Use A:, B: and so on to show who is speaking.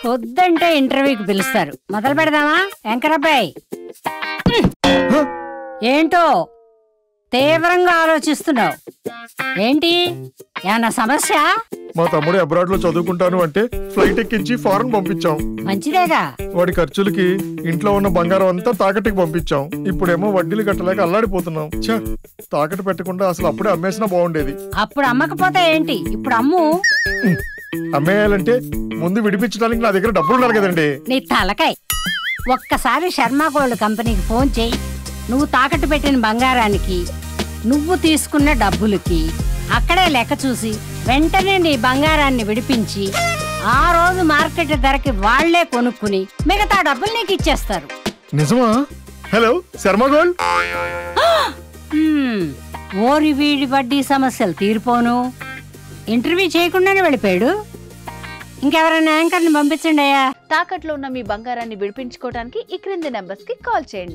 A: వద్దంటే ఇంటర్వ్యూకి పిలుస్తారు. మొదలు పెడదామా వెంకరబ్బాయి? ఏంటో తీవ్రంగా ఆలోచిస్తున్నావు ఏంటి? ఏమన్నా సమస్య?
B: మా తమ్ముడు అబ్రాడ్ లో చదువుకుంటాను అంటే ఫ్లైట్ ఎక్కించి ఫారెన్ పంపించాం.
A: మంచిదేగా.
B: వాడి ఖర్చులకి ఇంట్లో ఉన్న బంగారం అంతా తాకట్టుకి పంపించాం. ఇప్పుడేమో వడ్డీలు కట్టలేక అల్లాడిపోతున్నాం. తాకట్టు పెట్టకుండా అసలు అప్పుడే అమ్మేసినా బాగుండేది.
A: అప్పుడు అమ్మకపోతే ఏంటి, ఇప్పుడు అమ్ము.
B: అమ్మేయాలంటే ముందు విడిపించడానికి నా దగ్గర డబ్బులు ఉండాలి కదండి.
A: నీ తలకాయ్. ఒక్కసారి శర్మ గోల్డ్ కంపెనీకి ఫోన్ చేయి. నువ్వు తాకట్టు పెట్టిన బంగారానికి, నువ్వు తీసుకున్న డబ్బులకి అక్కడే లెక్క చూసి వెంటనే నీ బంగారాన్ని విడిపించి ఆ రోజు మార్కెట్ ధరకి వాళ్లే కొనుక్కుని మిగతా డబ్బులు నీకు ఇచ్చేస్తారు.
B: నిజమా? Hello Sharma gold.
A: ఓరి వీడి వడ్డీ సమస్యలు తీరిపోను. ఇంటర్వ్యూ చేయకుండానే వెళ్ళిపోయాడు. ఇంకెవరైనా యాంకర్ని పంపించండి అయ్యా.
C: తాకట్లో ఉన్న మీ బంగారాన్ని విడిపించుకోవడానికి ఈ క్రింది నెంబర్స్ కి కాల్ చేయండి.